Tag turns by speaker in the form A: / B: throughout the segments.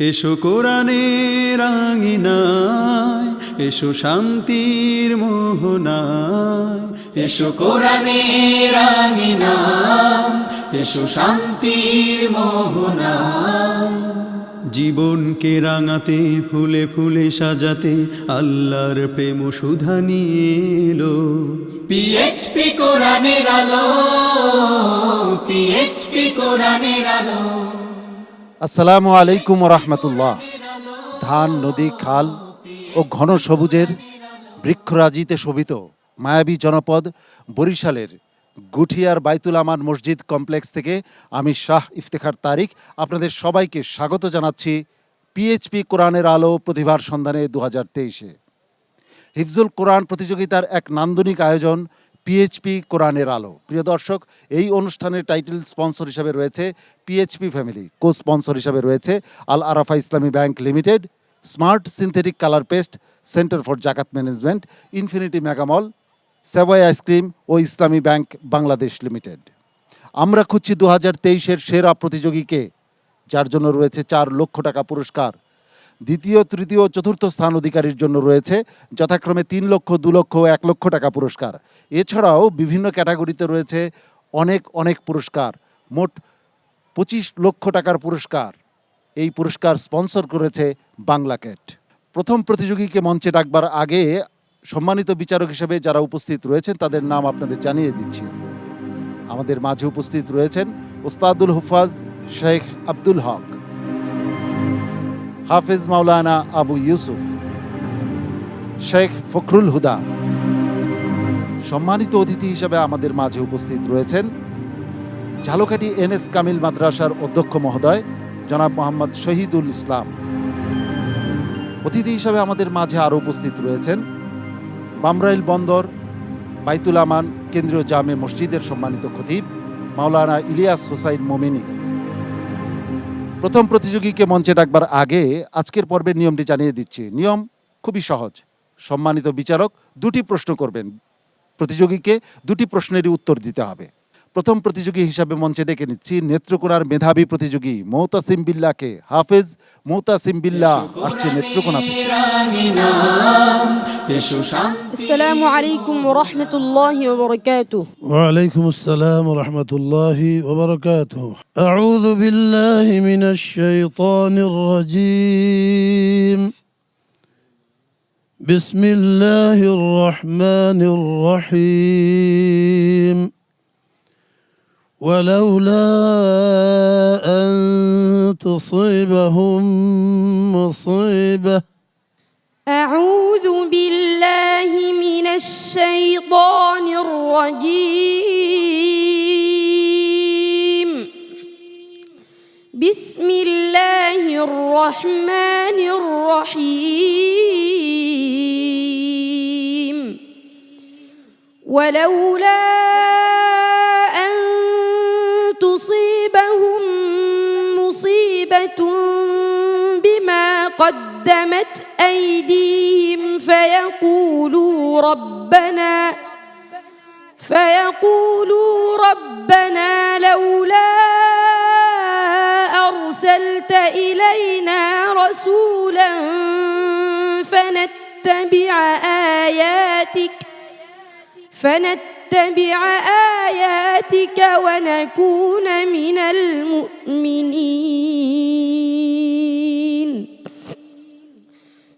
A: এসো কোরআনের আঙিনায়, এসো শান্তির মোহনায়, এসো কোরআনের আঙিনায়, এসো শান্তির মোহনায়। জীবনকে রাঙাতে, ফুলে ফুলে সাজাতে আল্লাহর প্রেম সুধা নিয়ে এলো পিএইচপি কোরআনের আলো, পিএইচপি কোরআনের আলো।
B: আসসালামু আলাইকুম রহমতুল্লাহ। ধান, নদী, খাল ও ঘন সবুজের বৃক্ষরাজিতে শোভিত মায়াবী জনপদ বরিশালের গুঠিয়ার বাইতুল আমান মসজিদ কমপ্লেক্স থেকে আমি শাহ ইফতেখার তারিক আপনাদের সবাইকে স্বাগত জানাচ্ছি পিএইচপি কোরআনের আলো প্রতিভার সন্ধানে 2023-এ। হিফজুল কোরআন প্রতিযোগিতার এক নান্দনিক আয়োজন পিএইচপি কোরআনের আলো। প্রিয় দর্শক, এই অনুষ্ঠানের টাইটেল স্পন্সর হিসাবে রয়েছে পিএইচপি ফ্যামিলি, কো স্পন্সর হিসাবে রয়েছে Al Arafah Islami Bank Limited, smart synthetic colour paste, centre for Zakat management, Infinity Megamall, Savoy ice cream ও ইসলামী ব্যাংক বাংলাদেশ লিমিটেড। আমরা খুঁজছি 2023-এর সেরা প্রতিযোগীকে, যার জন্য রয়েছে 4 লক্ষ টাকা পুরস্কার। দ্বিতীয়, তৃতীয়, চতুর্থ স্থান অধিকারীর জন্য রয়েছে যথাক্রমে 3 লক্ষ, 2 লক্ষ ও 1 লক্ষ টাকা পুরস্কার। এছাড়াও বিভিন্ন ক্যাটাগরিতে রয়েছে অনেক পুরস্কার। মোট 25 লক্ষ টাকার পুরস্কার। এই পুরস্কার স্পন্সর করেছে বাংলাক্যাট। প্রথম প্রতিযোগীকে মঞ্চে ডাকবার আগে সম্মানিত বিচারক হিসেবে যারা উপস্থিত রয়েছেন তাদের নাম আপনাদের জানিয়ে দিচ্ছি। আমাদের মাঝে উপস্থিত রয়েছেন ওস্তাদুল হুফাজ শেখ আব্দুল হক, হাফেজ মাওলানা আবু ইউসুফ, শেখ ফখরুল হুদা। সম্মানিত অতিথি হিসেবে আমাদের মাঝে উপস্থিত রয়েছেন ঝালকাঠি এনএস কামিল মাদ্রাসার অধ্যক্ষ মহোদয় জনাব মোহাম্মদ শহীদুল ইসলাম। অতিথি হিসাবে আমাদের মাঝে আরও উপস্থিত রয়েছেন বামরাইল বন্দর বাইতুল আমান কেন্দ্রীয় জামে মসজিদের সম্মানিত খতিব মাওলানা ইলিয়াস হোসাইন মোমিনী। প্রথম প্রতিযোগীকে মঞ্চে ডাকবার আগে আজকের পর্বের নিয়মটি জানিয়ে দিচ্ছি। নিয়ম খুবই সহজ। সম্মানিত বিচারক 2টি প্রশ্ন করবেন, প্রতিযোগীকে 2টি প্রশ্নেরই উত্তর দিতে হবে। প্রথম প্রতিযোগী হিসাবে মঞ্চে ডেকে নিচ্ছি নেত্রকোনার মেধাবী প্রতিযোগী মুতাসিম বিল্লাহকে। হাফেজ মুতাসিম বিল্লাহ আসছে নেত্রকোনা থেকে।
C: আসসালামু আলাইকুম ওয়া রাহমাতুল্লাহি ওয়া বারাকাতুহু।
D: ওয়া আলাইকুম আসসালাম ওয়া রাহমাতুল্লাহি ওয়া বারাকাতুহু। আউযু বিল্লাহি মিনাশ শাইতানির রাজীম। বিসমিল্লাহির রহমানির রহিম। ولولا أن تصيبهم مصيبة
C: أعوذ بالله من الشيطان الرجيم. بسم الله الرحمن الرحيم. ولولا تصيبهم مصيبة بما قدمت أيديهم فيقولوا ربنا لولا أرسلت إلينا رسولا فنتبع آياتك ونكون من المؤمنين.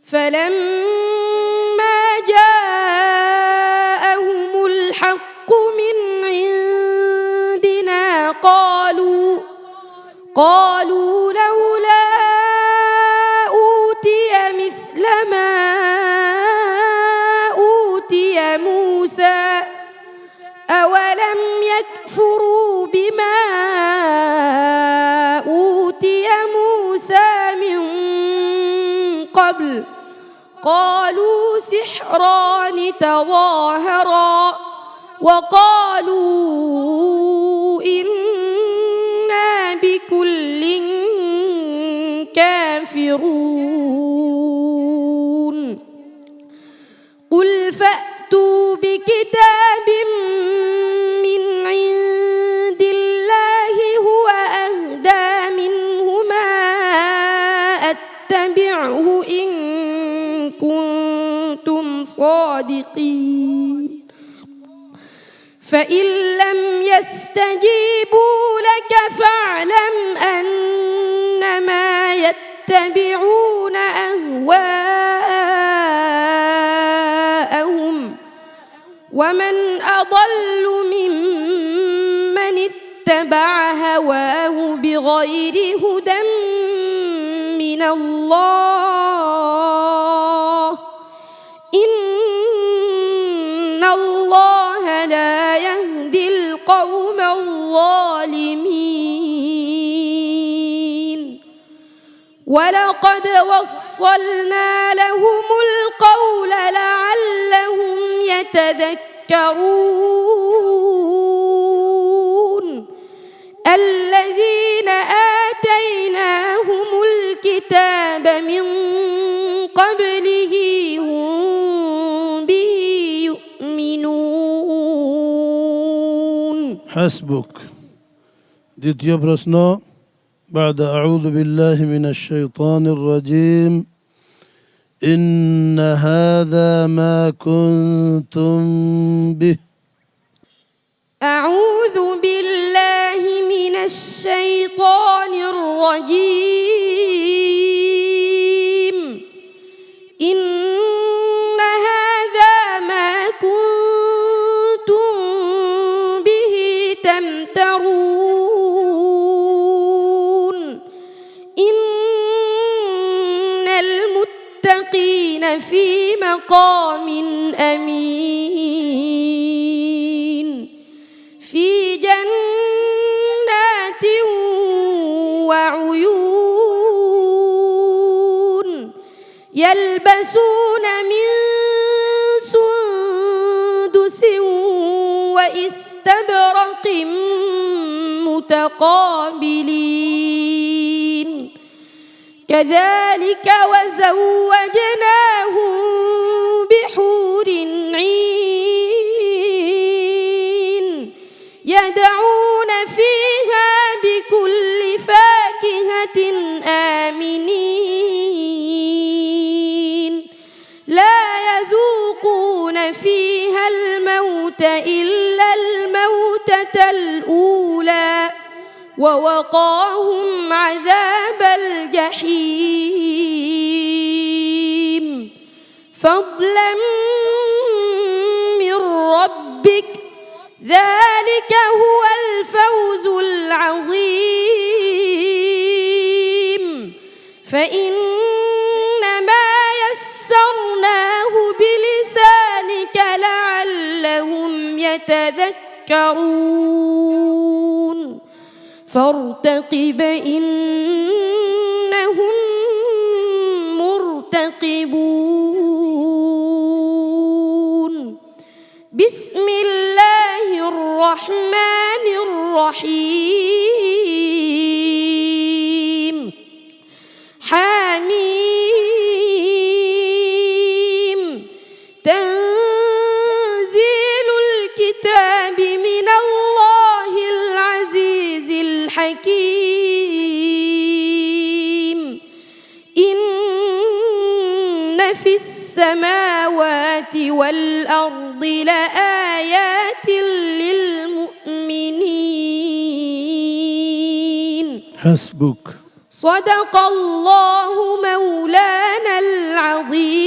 C: فلما جاءهم الحق من عندنا قالوا لولا أوتي مثل ما أوتي موسى أولم يكفروا بما أوتي موسى من قبل قالوا سحران تظاهرا وقالوا إنا بكل كافرون. قل فأتوا بكتاب من عند الله هو أهدى منهما فاتبعه إن كنتم صادقين فإن لم يستجيبوا لك فاعلم أنما يتبعون أهواءهم ومن أضل ممن اتبع هواه بغير هدى من الله إن الله لا يهدي القوم الظالمين ولقد وصلنا لهم القول لعلهم يتذكرون الذين آتيناهم الكتاب من قبله هم به يؤمنون
D: حسبك. দ্বিতীয় প্রশ্ন بعد أعوذ بالله من الشيطان الرجيم إن هذا ما كنتم به.
C: أعوذ بالله من الشيطان الرجيم إن هذا ما كنتم به تمترون إن المتقين في مقام أمين في جنات وعيون يلبسون من سندس واستبرق متقابلين كذلك وزوجناهم بحور عين يدعون فيها بكل فاكهة آمنين لا يذوقون فيها الموت إلا الموتة الأولى ووقاهم عذاب الجحيم فضلا من ربك ذلك هو الفوز العظيم فإنما يسرناه بلسانك لعلهم يتذكرون فارتقب إنهم مرتقبون بسم الله الرحمن الرحيم حميم تنزيل الكتاب من الله العزيز الحكيم إن في السماوات والأرض لآيات للمؤمنين
D: حسبك.
C: صدق الله مولانا العظيم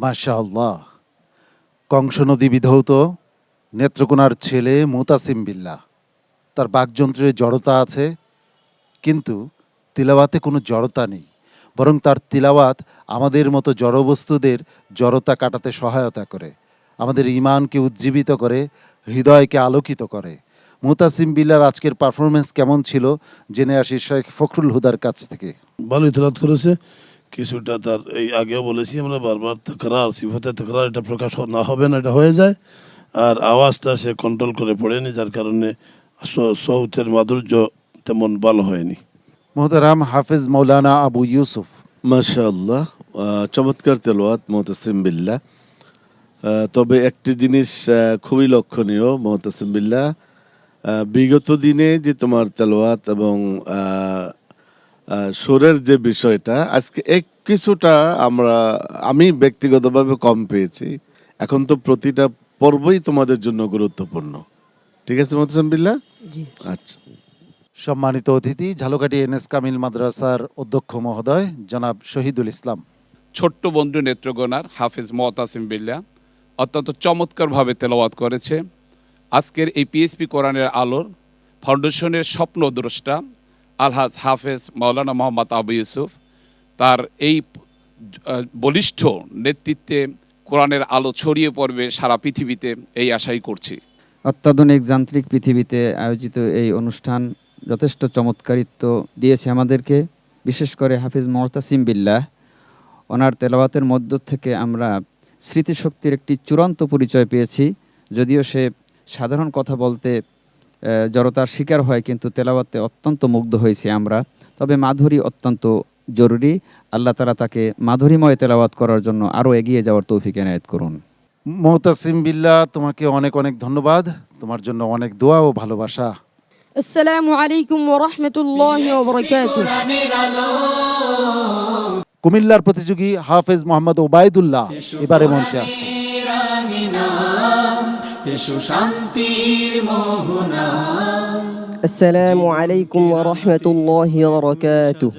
B: মাশাআল্লাহ। কংস নদী বিধৌত নেত্রকোনার ছেলে মুতাসিম বিল্লাহ, তার বাকযন্ত্রের জড়তা আছে, কিন্তু তিলাওয়াতে কোনো জড়তা নেই, বরং তার তিলাওয়াত আমাদের মতো জড়বস্তুদের জড়তা কাটাতে সহায়তা করে, আমাদের ঈমানকে উজ্জীবিত করে, হৃদয়কে আলোকিত করে। মুতাসিম বিল্লাহর আজকের পারফরমেন্স কেমন ছিল জেনে আসি শেখ ফখরুল হুদার কাছ থেকে।
D: ভালোই তেলাওয়াত করেছে। কিছুটা তার এই আগেও বলেছি আমরা বারবার তাকরার, সিফাতে তাকরার এটা প্রকাশ না হবে না, এটা হয়ে যায়। আর আওয়াজটা সে কন্ট্রোল করে পড়েনি, যার কারণে সৌতের মাধুর্য তেমন ভালো হয়নি।
B: মোহতারাম হাফেজ মৌলানা আবু ইউসুফ।
E: মাশাআল্লাহ, চমৎকার তেলাওয়াত মুতাসিম বিল্লাহ। তবে একটি জিনিস খুবই লক্ষণীয়, মুতাসিম বিল্লাহ বিগত দিনে যে তোমার তেলাওয়াত এবং সুরের যে বিষয়টা আজকে কিছুটা আমি ব্যক্তিগতভাবে কম পেয়েছি। এখন তো প্রতিটা পর্বই তোমাদের জন্য গুরুত্বপূর্ণ। ঠিক আছে মোতাসিম বিল্লাহ?
C: জি।
E: আচ্ছা,
B: সম্মানিত অতিথি, ঝালকাঠি এনএস কামিল মাদ্রাসার অধ্যক্ষ মহোদয় জনাব শহীদুল ইসলাম।
F: ছোট্ট বন্ধু নেত্রকোনার হাফিজ মুতাসিম বিল্লাহ অত্যন্ত চমৎকারভাবে তেলাওয়াত করেছে। আজকের এই পিএসপি কোরআনের আলোর ফাউন্ডেশনের স্বপ্নদ্রষ্টা আলহাজ হাফেজ মাওলানা মোহাম্মদ আবু ইউসুফ, তার এই বলিষ্ঠ নেতৃত্বে কোরআনের আলো ছড়িয়ে পড়বে সারা পৃথিবীতে, এই আশাই করছি।
G: অত্যাধুনিক যান্ত্রিক পৃথিবীতে আয়োজিত এই অনুষ্ঠান যথেষ্ট চমৎকারিত্ব দিয়েছে আমাদেরকে। বিশেষ করে হাফিজ মুতাসিম বিল্লাহ, ওনার তেলাওয়াতের মধ্য থেকে আমরা স্মৃতিশক্তির একটি চূড়ান্ত পরিচয় পেয়েছি। যদিও সে সাধারণ কথা বলতে জড়তার শিকার হয়, কিন্তু তেলাওয়াতে অত্যন্ত মুগ্ধ হয়েছি আমরা। তবে মাধুরী অত্যন্ত জরুরি। আল্লাহ তাআলা তাকে মাধুরীময় তেলাওয়াত করার জন্য আরও এগিয়ে যাওয়ার তৌফিক এনায়েত করুন।
B: মুতাসিম বিল্লাহ, তোমাকে অনেক অনেক ধন্যবাদ। তোমার জন্য অনেক দোয়া ও ভালোবাসা।
C: আসসালামু আলাইকুম ওয়া রাহমাতুল্লাহি ওয়া বারাকাতুহু।
B: কুমিল্লার প্রতিযোগী হাফেজ মোহাম্মদ ওবায়দুল্লাহ এবারে মঞ্চে আসছে।
A: এসো শান্তির মোহনা।
H: السلام عليكم ورحمة الله وبركاته.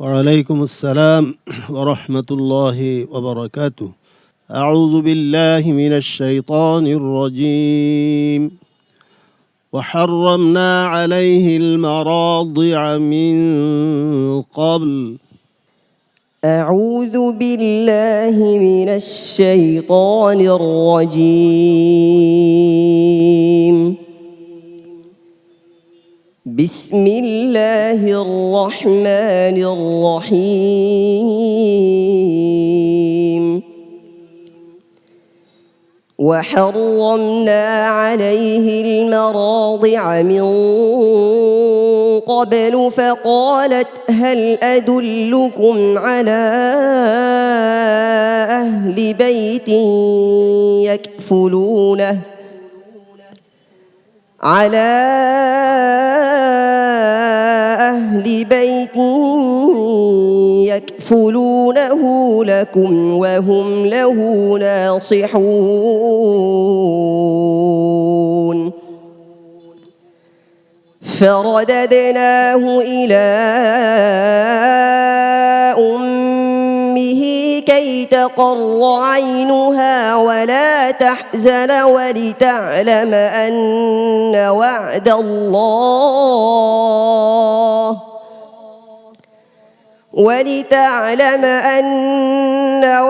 I: وعليكم السلام ورحمة الله وبركاته. أعوذ بالله من الشيطان الرجيم. وحرمنا عليه المراضع من قبل.
H: أعوذ بالله من الشيطان الرجيم. بسم الله الرحمن الرحيم. وحرمنا عليه المراضع من قبل فقالت هل أدلكم على أهل بيت يكفلونه يكفلونه لكم وهم له ناصحون. فرددناه إلى أمه كي تقر عينها ولا تحزن ولتعلم أن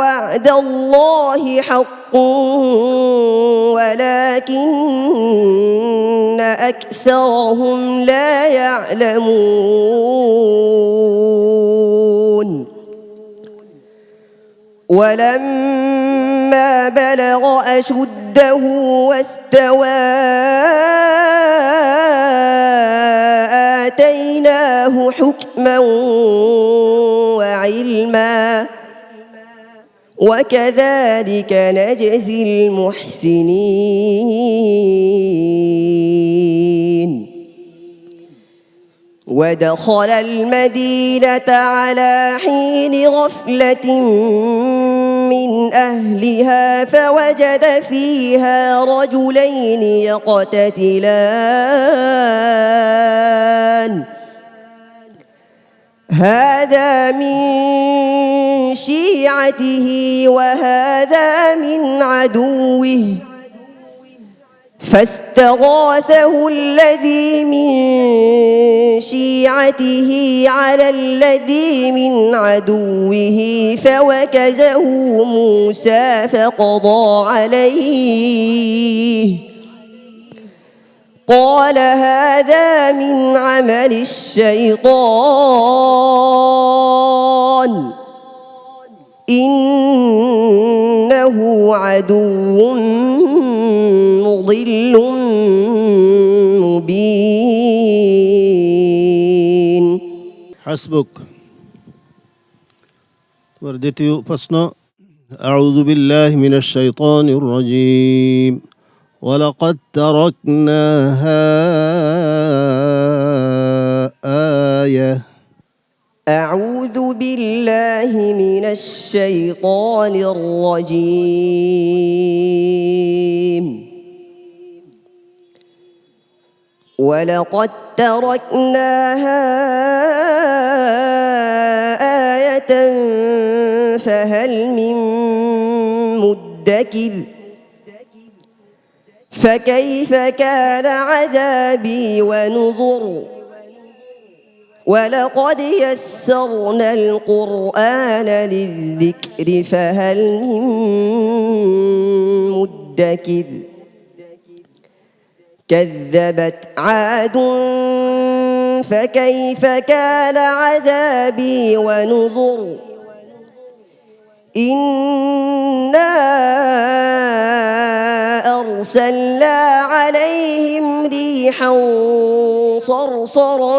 H: وعد الله حق ولكن أكثرهم لا يعلمون. ولما بلغ أشده واستوى آتيناه حكما وعلما وكذلك نجزي المحسنين. ودخل المدينة على حين غفلة من أهلها فوجد فيها رجلين يقتتلان هذا من شيعته وهذا من عدوه فاستغاثه الذي من شيعته على الذي من عدوه فوكزه موسى فقضى عليه قال هذا من عمل الشيطان إنه عدو مضل مبين.
I: حسبك. তোমার দ্বিতীয় প্রশ্ন, أعوذ بالله من الشيطان الرجيم ولقد تركناها آية.
H: أعوذ بالله من الشيطان الرجيم. ولقد تركناها آية فهل من مدكر فكيف كان عذابي ونذر ولقد يسرنا القرآن للذكر فهل من مدكر كذبت عاد فكيف كان عذابي ونذر إنا أرسلنا عليهم ريحا صرصرا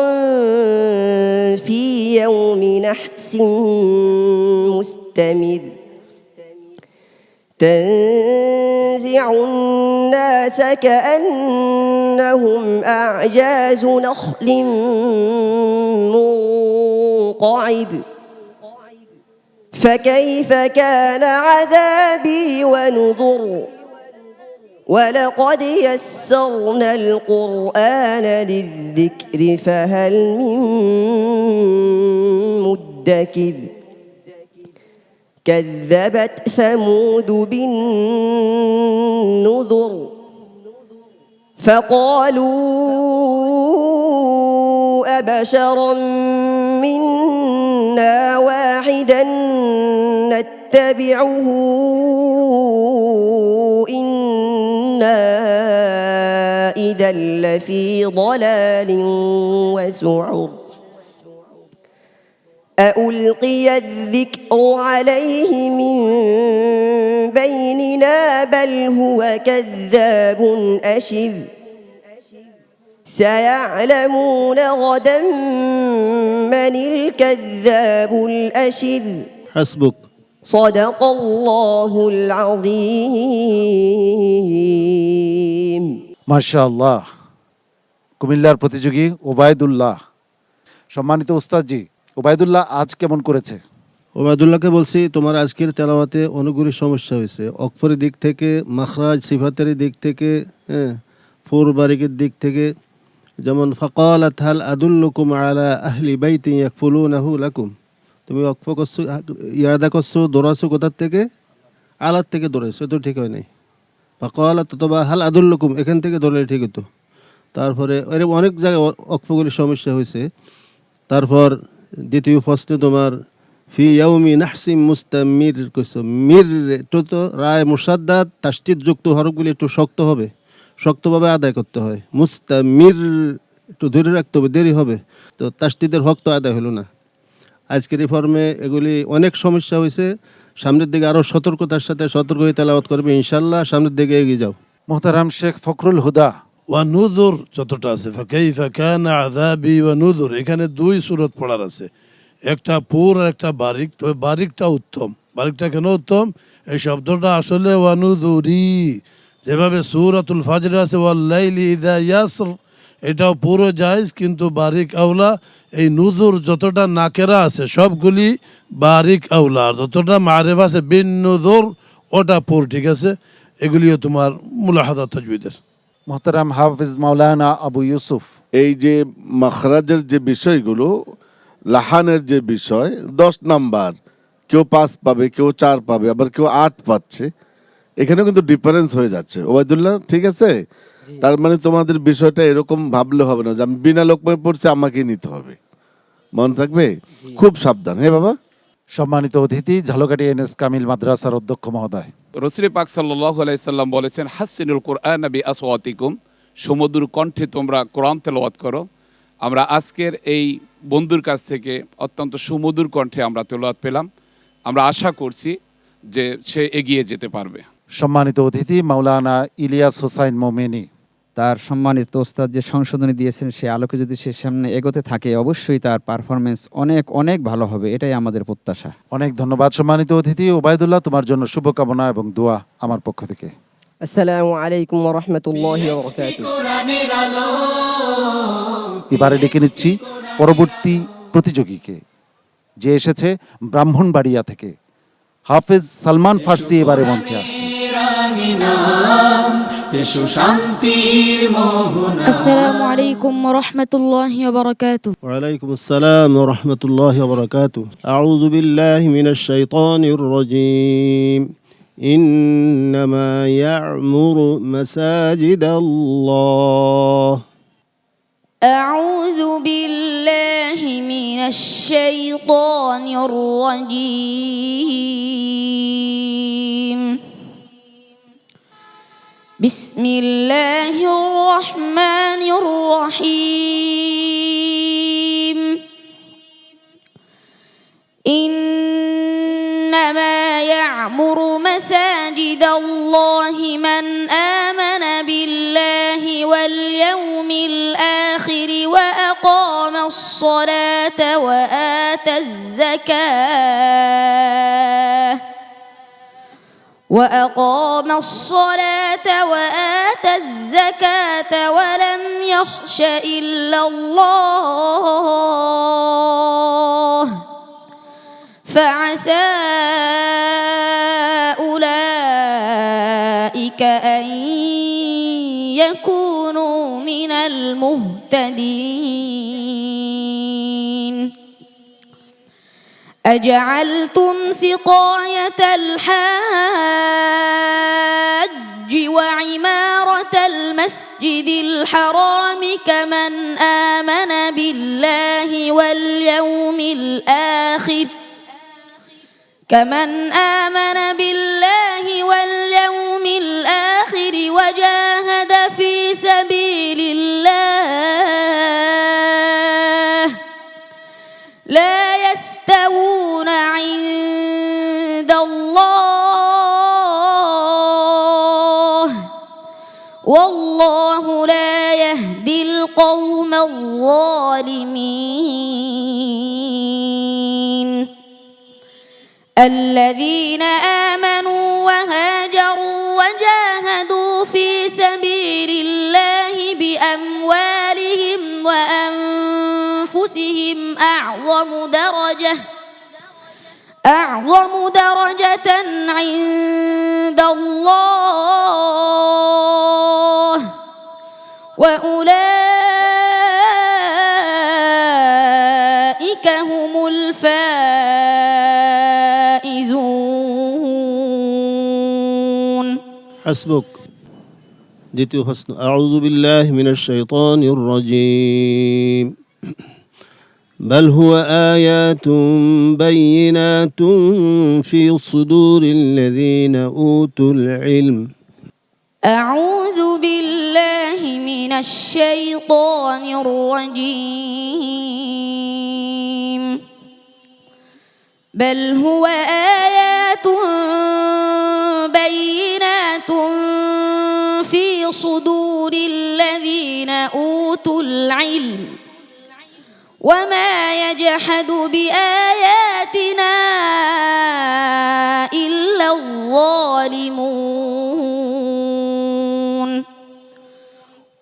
H: في يوم نحس مستمر تنزع الناس كأنهم أعجاز نخل منقعر فكيف كان عذابي ونذر ولقد يسرنا القرآن للذكر فهل من مدكر كذبت ثمود بالنذر فقالوا أبشرا منا واحدا نتبعه إنا إذا لفي ضلال وسعر أألقي الذكر عليه من بيننا بل هو كذاب أشر سيعلمون غدا من الكذاب الأشر.
I: حسبك.
H: صدق الله العظيم.
B: মাশাআল্লাহ। কুমিল্লার প্রতিযোগী ওবায়দুল্লাহ। সম্মানিত উস্তাদজি, ওবায়দুল্লাহ আজ কেমন করেছে?
I: ওবায়দুল্লাহকে বলছি তোমার আজকের তেলাওয়াতে অনেকগুলি সমস্যা হয়েছে, অক্ষরের দিক থেকে, মাখরাজ সিফাতের দিক থেকে, ফোর বারিকের দিক থেকে। যেমন ফাকালাত হাল আদুল্লুকুম আলা আহলি বাইতিন ইয়াকফুলুনাহু লাকুম, তুমি অক্ফ করছো, ইয়াদা করছো, দৌড়াছো কোথার থেকে? আলার থেকে দৌড়াইছো, তো ঠিক হয় নাই। ফাকালাত অথবা হাল আদুল্লুকুম এখান থেকে দৌড়ালে ঠিক হতো। তারপরে এরকম অনেক জায়গায় অক্ফগুলির সমস্যা হয়েছে। তারপর দ্বিতীয় প্রশ্নে তোমার ফি ইয়াউমি নাহসিম মুস্তামির কইছো, মির একটু তো রায় মুসাদ্দাদ তাসদিদ যুক্ত হরফগুলি একটু শক্ত হবে, শক্তভাবে আদায় করতে হয়। মুস্তামির একটু ধরে রাখতে হবে, দেরি হবে, তো তাসদিদের হক তো আদায় হলো না। আজকের এই ফর্মে এগুলি অনেক সমস্যা হয়েছে। সামনের দিকে আরও সতর্কতার সাথে সতর্ক হয়ে তেলাওয়াত করবে ইনশাল্লাহ। সামনের দিকে এগিয়ে যাও।
B: মোহতারাম শেখ ফখরুল হুদা।
D: ওয়ানুযুর যতটা আছে, ফাকাইফা কানা আযাবি ওয়ানুযুর, এখানে দুই সূরত পড়ার আছে, একটা পুর আর একটা বারিক। তবে বারিকটা উত্তম। বারিকটা কেন উত্তম? এই শব্দটা আসলে ওয়ানুযুরি, যেভাবে সূরাতুল ফাজর আছে ওয়াল্লাইলি ইযা ইয়াসর, এটাও পুরো জায়েজ, কিন্তু বারিক আউলা। এই নুজুর যতটা নাকেরা আছে সবগুলি বারিক আউলা, আর যতটা মারেফ আছে বিন নুজুর ওটা পুর, ঠিক আছে? এগুলিও তোমার মুলাহাদা তাজবিদের।
B: মোহতারাম হাফিজ মাওলানা আবু ইউসুফ।
E: এই যে মাখরাজের যে বিষয়গুলো, লাহানের যে বিষয়, 10 নাম্বার, কেউ 5 পাবে, কেউ 4 পাবে, আবার কেউ 8 পাচ্ছে। এখানেও কিন্তু ডিফারেন্স হয়ে যাচ্ছে। ওবায়দুল্লাহ ঠিক আছে? তার মানে তোমাদের বিষয়টা এরকম ভাবলে হবে না যে আমি বিনা লোকমায় পড়ছি আমাকেই নিতে হবে, মনে থাকবে? খুব সাবধান। হ্যাঁ বাবা।
B: সম্মানিত অতিথি ঝালকাঠি এনএস কামিল মাদ্রাসার অধ্যক্ষ মহোদয়।
F: রসুল পাক সাল্লাল্লাহু আলাইহি সাল্লাম বলেছেন, হাসিনুল কোরআন বি আসওয়াতিকুম, সুমধুর কণ্ঠে তোমরা কোরআন তেলাওয়াত করো। আমরা আজকের এই বন্ধুর কাছ থেকে অত্যন্ত সুমধুর কণ্ঠে আমরা তেলাওয়াত পেলাম। আমরা আশা করছি যে সে এগিয়ে যেতে পারবে।
B: সম্মানিত অতিথি মাওলানা ইলিয়াস হোসাইন মোমেনী।
G: তার সম্মানিত ওস্তাদ যে সংশোধনী দিয়েছেন সে আলোকে যদি সে সামনে এগোতে থাকে অবশ্যই তার পারফরমেন্স অনেক অনেক ভালো হবে, এটাই আমাদের প্রত্যাশা।
B: অনেক ধন্যবাদ সম্মানিত অতিথি। ওবায়দুল্লাহ, তোমার জন্য শুভকামনা এবং দোয়া আমার পক্ষ থেকে।
H: السلام عليكم ورحمة الله وبركاته
A: কোরআনের আলো
B: এবারে ডেকে নিচ্ছি পরবর্তী প্রতিযোগীকে, যে এসেছে ব্রাহ্মণবাড়িয়া থেকে। হাফেজ সালমান ফার্সি এবারে মঞ্চে আসছে।
A: রাঙিনা এসো শান্তির মোহনা
C: السلام عليكم ورحمة الله وبركاته.
I: وعليكم السلام ورحمة الله وبركاته. أعوذ بالله من الشيطان الرجيم. إنما يعمر مساجد الله.
C: أعوذ بالله من الشيطان الرجيم. بسم الله الرحمن الرحيم. إنما يعمر مساجد الله من آمن بالله واليوم الآخر وأقام الصلاة وآتى الزكاة ولم يخش إلا الله فعسى أولئك أن يكونوا من المهتدين. أجعلتم سقاية الحاج وعمارة المسجد الحرام كمن آمن بالله واليوم الآخر وجاهد في سبيل الله لا يستوون عند الله والله لا يهدي القوم الظالمين. الذين آمنوا وهاجروا وجاهدوا في سبيل الله بأموالهم وأنفسهم أعظم درجة عند الله وأولئك هم الفائزون.
I: حسبك. দ্বিতীয় প্রশ্ন। أعوذ بالله من الشيطان الرجيم. بل هو آيات بينات في صدور الذين أوتوا العلم.
C: أعوذ بالله من الشيطان الرجيم. بل هو آيات بينات في صدور الذين أوتوا العلم وما يجحد بآياتنا إلا الظالمون.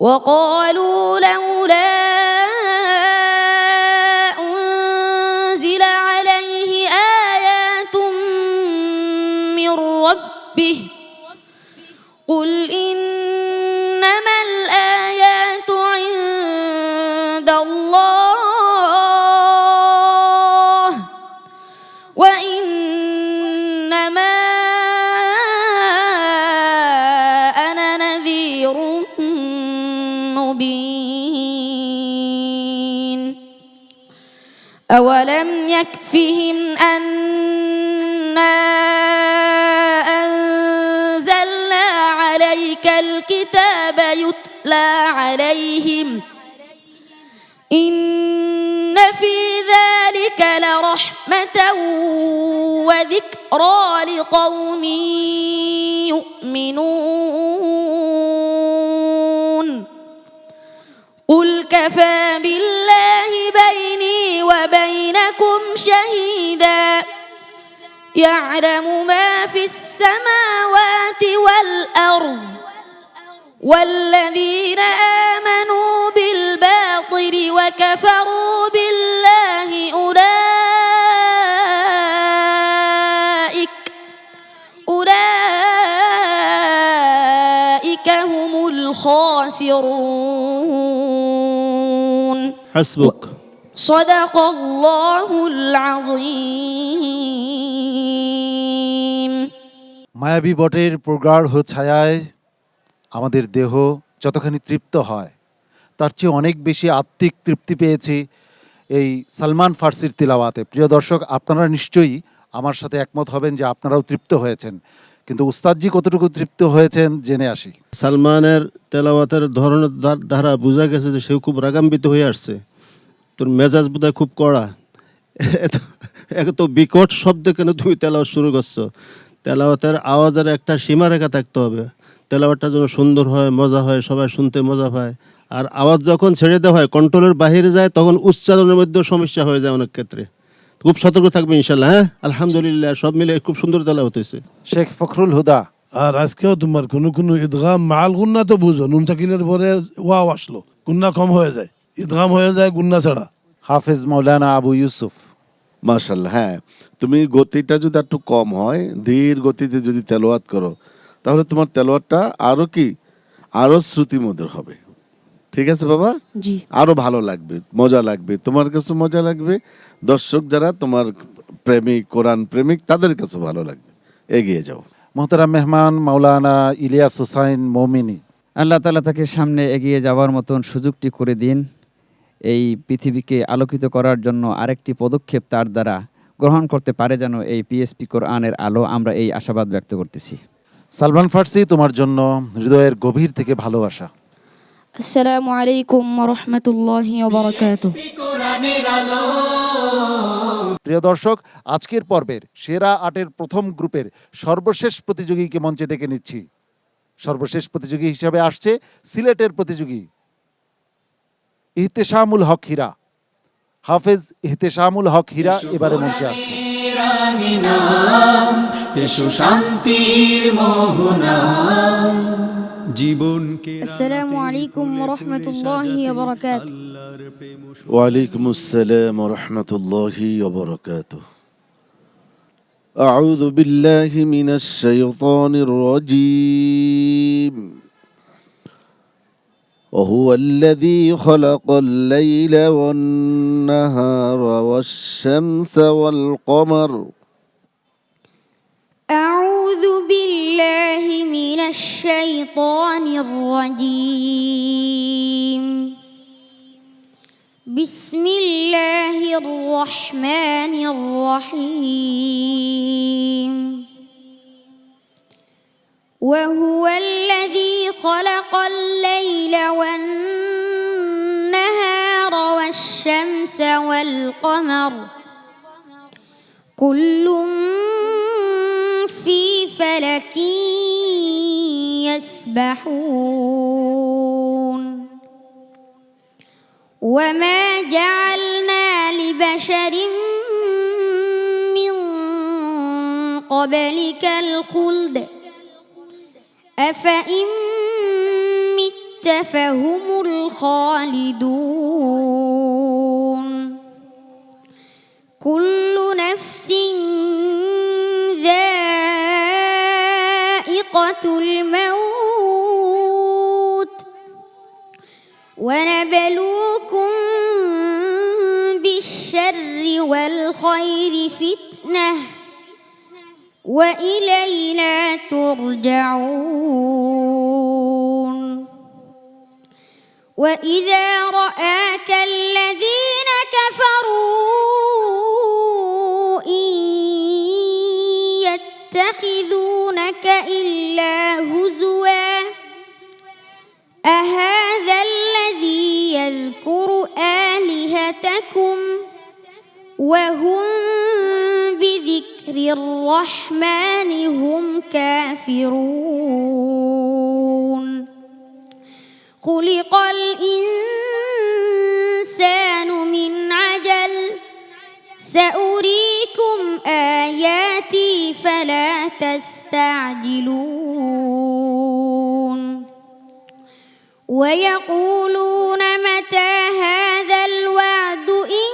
C: وقالوا لولا أنزل عليه آيات من ربه قل إنما الآيات عند الله وإنما أنا نذير مبين. أولم يكفهم أنا أنزلنا عليك الكتاب يتلى عليهم إن في ذلك لرحمة وذكرى لقوم يؤمنون. قل كفى بالله بيني وبينكم شهيدا يعلم ما في السماوات والأرض والذين آمنوا بالباطل وكفروا بالله أولئك هم الخاسرون
I: حسبك
C: صدق الله العظيم
B: মায়াবী বটের প্রগাঢ় ছায়ায় আমাদের দেহ যতখানি তৃপ্ত হয় তার চেয়ে অনেক বেশি আত্মিক তৃপ্তি পেয়েছি এই সালমান ফার্সির তিলাওয়াতে। প্রিয় দর্শক, আপনারা নিশ্চয়ই আমার সাথে একমত হবেন যে আপনারাও তৃপ্ত হয়েছেন, কিন্তু উস্তাদজি কতটুকু তৃপ্ত হয়েছেন জেনে আসি।
I: সালমানের তেলাওয়াতের ধরনের দ্বারা বোঝা গেছে যে সেও খুব রাগান্বিত হয়ে আসছে। তোর মেজাজ বোধহয় খুব কড়া, এত বিকট শব্দে কেন তুমি তেলাওয়াত শুরু করছো? তেলাওয়াতের আওয়াজের একটা সীমারেখা থাকতে হবে, তেলাওয়াতটা যেন সুন্দর হয়, মজা হয়, সবাই শুনতে মজা পায়। আর আওয়াজ যখন ছেড়ে দেওয়া হয়, কন্ট্রোলের বাইরে যায়, তখন উচ্চারণের মধ্যেও সমস্যা হয়ে যায় অনেক ক্ষেত্রে। খুব সতর্ক থাকবে ইনশাল্লাহ। হ্যাঁ, আলহামদুলিল্লাহ, সব মিলে খুব সুন্দর তেলাওয়াত হয়েছে।
B: শেখ ফখরুল হুদা।
D: আর আজকেও তোমার কোনো কোনো ঈদগাম মাল গুন্না তো বুঝো, নুন সাকিনের পরে ওয়াও আসলো, গুন্না কম হয়ে যায়, ঈদগাম হয়ে যায় গুন্না ছাড়া।
B: হাফেজ মৌলানা আবু ইউসুফ।
E: মাশাল্লাহ, হ্যাঁ, তুমি গতিটা যদি একটু কম হয়, ধীর গতিতে যদি তেলাওয়াত করো, তাহলে তোমার তেলাওয়াতটা আরো শ্রুতিমধুর হবে। ঠিক আছে বাবা,
C: জি
E: আরো ভালো লাগবে, মজা লাগবে, তোমার কাছে মজা লাগবে, দর্শক যারা তোমার প্রেমিক, কোরআন প্রেমিক, তাদের কাছে ভালো লাগবে। এগিয়ে যাও।
B: মোহতারাম মেহমান মাওলানা ইলিয়াস হুসাইন মমিনী।
G: আল্লাহ তাআলা তাকে সামনে এগিয়ে যাওয়ার মতন সুযোগটি করে দিন। এই পৃথিবীকে আলোকিত করার জন্য আরেকটি পদক্ষেপ তার দ্বারা গ্রহণ করতে পারে যেন এই পিএসপি কোরআনের আলো, আমরা এই আশাবাদ ব্যক্ত করতেছি।
B: সালমান ফার্সি, তোমার জন্য হৃদয়ের গভীর থেকে ভালোবাসা।
C: আসসালামু আলাইকুম ওয়া রাহমাতুল্লাহি ওয়া বারাকাতুহু।
A: কোরআনের আলো
B: প্রিয় দর্শক, আজকের পর্বের সেরা ৮-এর প্রথম গ্রুপের সর্বশেষ প্রতিযোগীকে মঞ্চে ডেকে নিচ্ছি। সর্বশেষ প্রতিযোগী হিসেবে আসছে সিলেটের প্রতিযোগী ইহতেশামুল হক হীরা। হাফেজ ইহতেশামুল হক হীরা এবারে মঞ্চে আসছে।
A: রাঙিনা এসো শান্তির মোহনা জীবনকে
C: আসসালামু আলাইকুম ওয়া রাহমাতুল্লাহি ওয়া বারাকাতুহু।
E: ওয়ালাইকুম আসসালাম ওয়া রাহমাতুল্লাহি ওয়া বারাকাতুহু। আউযু বিল্লাহি মিনাশ শাইতানির রাজীম। وهو الذي خلق الليل والنهار والشمس والقمر.
C: أعوذ بالله من الشيطان الرجيم. بسم الله الرحمن الرحيم. وهو الذي خلق الليل والنهار والشمس والقمر كل في فلك يسبحون وما جعلنا لبشر من قبلك الخلد أفإن مت فهم الخالدون كل نفس ذائقة الموت ونبلوكم بالشر والخير فتنة وإلينا ترجعون وإذا رآك الذين كفروا إن يتخذونك إلا هزوا أهذا الذي يذكر آلهتكم وهم بذكر الرحمن هم كافرون خلق الإنسان من عجل سأريكم إليكم آياتي فلا تستعجلون ويقولون متى هذا الوعد إن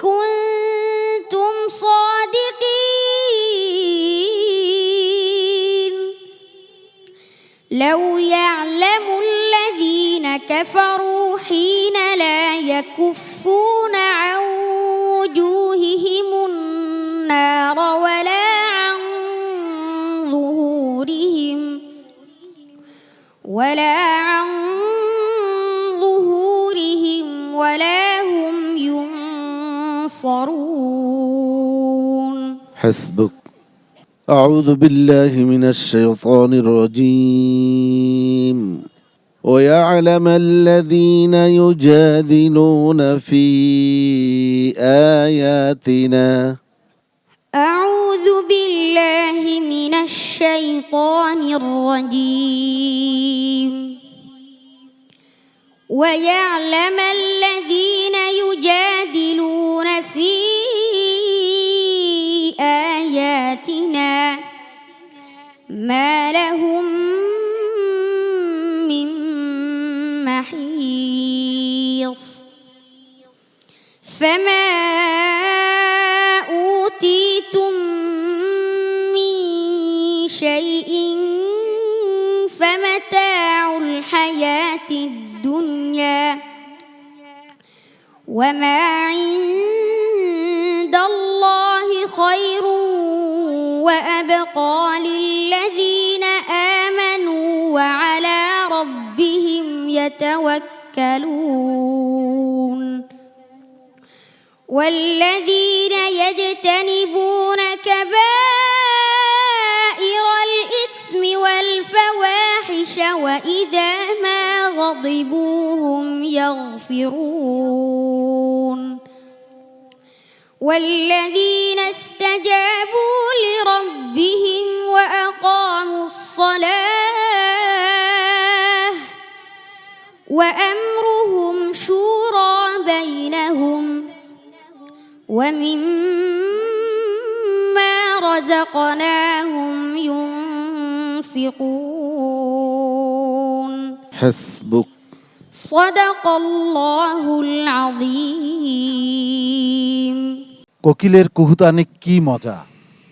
C: كنتم صادقين لو يعلم الذين كفروا حين لا يكفون عن وجوههم النار ولا عن ظهورهم ولا هم ينصرون.
E: حسبك. أعوذ بالله من الشيطان الرجيم. ويعلم الذين يجادلون في آياتنا.
C: أعوذ بالله من الشيطان الرجيم. ويعلم الذين يجادلون في آياتنا ما لهم من محيص فما أوتيتم من شيء فمتاع الحياة الدنيا وما عند الله خير وأبقى للذين آمنوا وعلى ربهم يتوكلون. والذين يجتنبون كبائر الإثم والفواحش وإذا ما غضبوا هم يغفرون. والذين استجابوا لربهم وأقاموا الصلاة وأمرهم شورى بينهم ومما رزقناهم ينفقون.
E: حسبك.
C: صدق الله العظيم.
B: কোকিলের কুহুতানে কি মজা,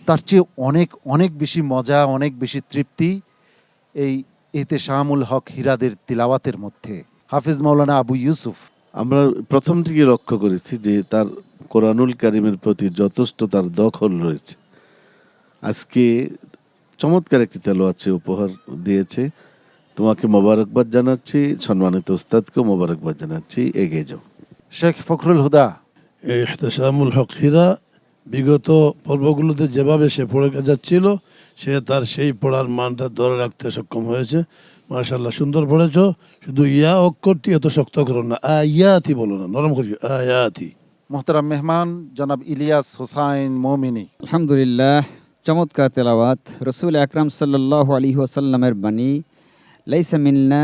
B: তার চেয়ে অনেক অনেক বেশি মজা, অনেক বেশি তৃপ্তি এই ইহতেশামুল হক হীরাদের তিলাওয়াতের মধ্যে। হাফিজ মাওলানা আবু ইউসুফ,
E: আমরা প্রথম থেকে লক্ষ্য করেছি যে তার কোরআনুল কারিমের প্রতি যথেষ্ট তার দখল রয়েছে। আজকে চমৎকার একটি তেলাওয়াত উপহার দিয়েছে। তোমাকে মোবারকবাদ জানাচ্ছি, সম্মানিত উস্তাদকেও মোবারকবাদ জানাচ্ছি। এগিয়ে যাও।
B: শেখ ফখরুল হুদা,
D: এই ইহতেশামুল হক হীরা বিগত পর্বগুলোতে যেভাবে সে পড়ে যাচ্ছিল, সে তার সেই পড়ার মানটা ধরে রাখতে সক্ষম হয়েছে। মাশাআল্লাহ, সুন্দর পড়েছ। শুধু ইয়া অক্ষরটি এত শক্ত করো না, আয়াতি বলো না, নরম করি, আয়াতি।
B: মোহতারাম মেহমান জনাব ইলিয়াস হোসাইন মোমিনী।
G: আলহামদুলিল্লাহ, চমৎকার তেলাওয়াত। রসুল আকরাম সাল্লাল্লাহু আলাইহি ওয়াসাল্লামের বাণী, লাইসা মিন্না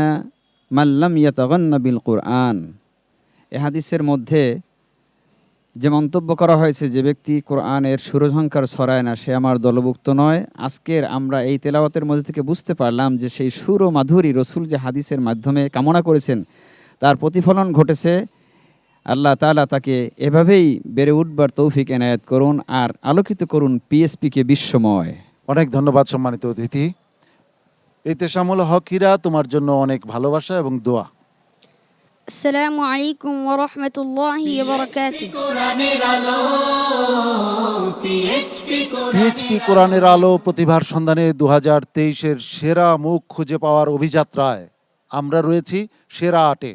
G: মান লাম ইয়াতাগান্না বিল কুরআন। এ হাদিসের মধ্যে যে মন্তব্য করা হয়েছে, যে ব্যক্তি কোরআনের সুরঝঙ্কার ছড়ায় না, সে আমার দলভুক্ত নয়। আজকের আমরা এই তেলাওয়াতের মধ্যে থেকে বুঝতে পারলাম যে সেই সুর ও মাধুরী রসুল যে হাদিসের মাধ্যমে কামনা করেছেন, তার প্রতিফলন ঘটেছে। আল্লাহ তাআলা তাকে এভাবেই বেড়ে উঠবার তৌফিক এনায়েত করুন আর আলোকিত করুন পিএসপিকে বিশ্বময়।
B: অনেক ধন্যবাদ সম্মানিত অতিথি। ইহতেশামুল হক হীরা, তোমার জন্য অনেক ভালোবাসা এবং দোয়া।
C: আসসালামু আলাইকুম ওয়া রাহমাতুল্লাহি ওয়া বারাকাতুহু।
A: কোরআনের আলো,
B: পিএইচপি কোরআনের আলো প্রতিভার সন্ধানে 2023-এর সেরা মুখ খুঁজে পাওয়ার অভিযাত্রায় আমরা রয়েছি সেরা আটে।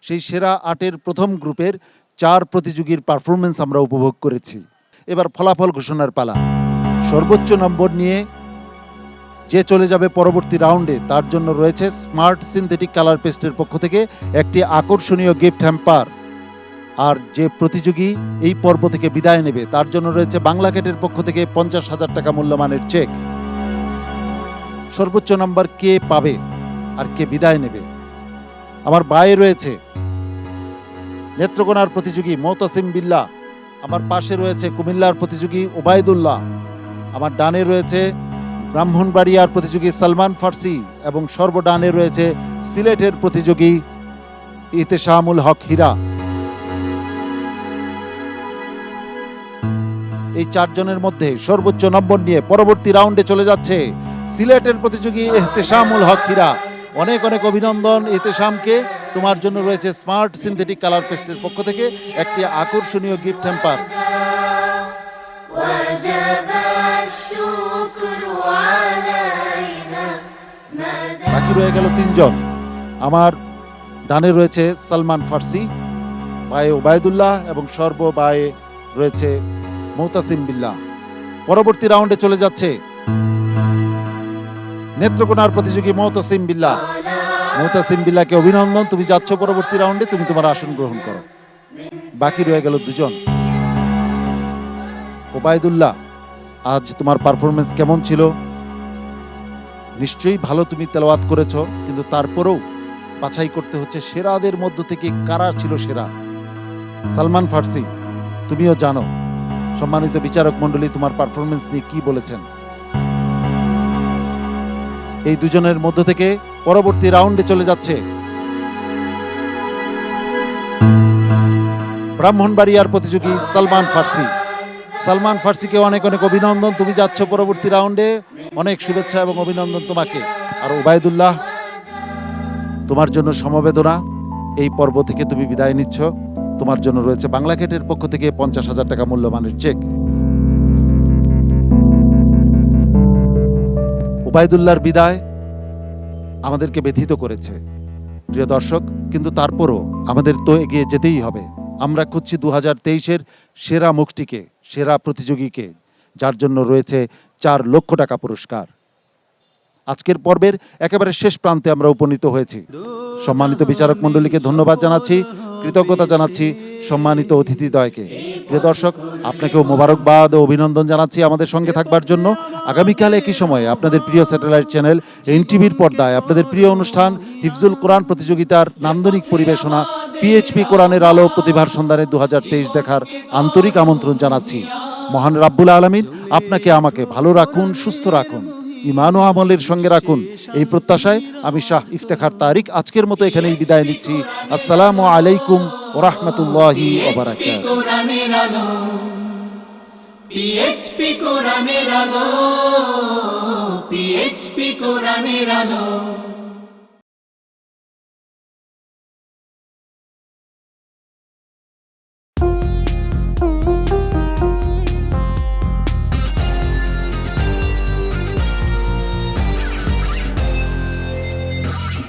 B: সেই সেরা আটের প্রথম গ্রুপের 4 প্রতিযোগীর পারফরমেন্স আমরা উপভোগ করেছি। এবার ফলাফল ঘোষণার পালা। সর্বোচ্চ নম্বর নিয়ে যে চলে যাবে পরবর্তী রাউন্ডে, তার জন্য রয়েছে স্মার্ট সিনথেটিক কালার পেস্টের পক্ষ থেকে একটি আকর্ষণীয় গিফট হ্যাম্পার। আর যে প্রতিযোগী এই পর্ব থেকে বিদায় নেবে, তার জন্য রয়েছে বাংলা ক্যাটের পক্ষ থেকে 50,000 টাকা মূল্যমানের চেক। সর্বোচ্চ নাম্বার কে পাবে আর কে বিদায় নেবে? আমার বায়ে রয়েছে নেত্রকোনার প্রতিযোগী মোতাসিম বিল্লাহ, আমার পাশে রয়েছে কুমিল্লার প্রতিযোগী ওবায়দুল্লাহ, আমার ডানে রয়েছে ব্রাহ্মণবাড়িয়ার প্রতিযোগী সালমান ফার্সি এবং সর্বডানে রয়েছে সিলেটের প্রতিযোগী ইহতেশামুল হক হীরা। এই চারজনের মধ্যে সর্বোচ্চ নম্বর নিয়ে পরবর্তী রাউন্ডে চলে যাচ্ছে সিলেটের প্রতিযোগী ইহতেশামুল হক হীরা। অনেক অনেক অভিনন্দন ইহতেশামকে। তোমার জন্য রয়েছে স্মার্ট সিনথেটিক কালার পেস্টের পক্ষ থেকে একটি আকর্ষণীয় গিফট হ্যাম্পার। বাকি রয়ে গেল তিনজন। আমার ডানে রয়েছে সালমান ফার্সি, বায়ে ওবায়দুল্লাহ এবং সর্ববায়ে রয়েছে মুতাসিম বিল্লাহ। পরবর্তী রাউন্ডে চলে যাচ্ছে নেত্রকোনার প্রতিযোগী মুতাসিম বিল্লাহ। মুতাসিম বিল্লাহকে অভিনন্দন, তুমি যাচ্ছ পরবর্তী রাউন্ডে, তুমি তোমার আসন গ্রহণ করো। বাকি রয়ে গেল দুজন। ওবায়দুল্লাহ, আজ তোমার পারফরমেন্স কেমন ছিল? নিশ্চয়ই ভালো তুমি তেলাওয়াত করেছো, কিন্তু তারপরেও বাছাই করতে হচ্ছে সেরাদের মধ্য থেকে কারা ছিল সেরা। সালমান ফার্সি, তুমিও জানো সম্মানিত বিচারক মণ্ডলী তোমার পারফরমেন্স নিয়ে কি বলেছেন। এই দুজনের মধ্য থেকে পরবর্তী রাউন্ডে চলে যাচ্ছে ব্রাহ্মণবাড়িয়ার প্রতিযোগী সালমান ফার্সি। সালমান ফার্সিকে অনেক অনেক অভিনন্দন, তুমি যাচ্ছ পরবর্তী রাউন্ডে। অনেক শুভেচ্ছা এবং অভিনন্দন তোমাকে। আর ওবায়দুল্লাহ, তোমার জন্য সমবেদনা, এই পর্ব থেকে তুমি বিদায় নিচ্ছ। তোমার জন্য রয়েছে বাংলা গেটের পক্ষ থেকে 50,000 টাকা মূল্যমানের চেক। ওবায়দুল্লাহর বিদায় আমাদেরকে ব্যথিত করেছে প্রিয় দর্শক, কিন্তু তারপরও আমাদের তো এগিয়ে যেতেই হবে। আমরা খুঁজছি 2023-এর সেরা মুখটিকে, সেরা প্রতিযোগীকে, যার জন্য রয়েছে 4 লক্ষ টাকা পুরস্কার। আজকের পর্বের একেবারে শেষ প্রান্তে আমরা উপনীত হয়েছি। সম্মানিত বিচারক মণ্ডলীকে ধন্যবাদ জানাচ্ছি, কৃতজ্ঞতা জানাচ্ছি সম্মানিত অতিথিদ্বয়কে। প্রিয় দর্শক, আপনাকেও মোবারকবাদ ও অভিনন্দন জানাচ্ছি আমাদের সঙ্গে থাকবার জন্য। আগামীকাল একই সময়ে আপনাদের প্রিয় স্যাটেলাইট চ্যানেল এনটিভির পর্দায় আপনাদের প্রিয় অনুষ্ঠান হিফজুল কোরআন প্রতিযোগিতার নান্দনিক পরিবেশনা পিএইচপি কোরআনের আলো প্রতিভার সন্ধানে 2023 দেখার আন্তরিক আমন্ত্রণ জানাচ্ছি। মহান রাব্বুল আলামিন আপনাকে আমাকে ভালো রাখুন, সুস্থ রাখুন, ঈমান ও আমলের সঙ্গে রাখুন, এই প্রত্যাশায় আমি শাহ ইফতেখার তারিক আজকের মতো এখানেই বিদায় নিচ্ছি। আসসালামু আলাইকুম ওয়া রাহমাতুল্লাহি ওয়া বারাকাতুহু।
A: কোরআনের আলো, পিএইচপি কোরআনের আলো, পিএইচপি কোরআনের আলো।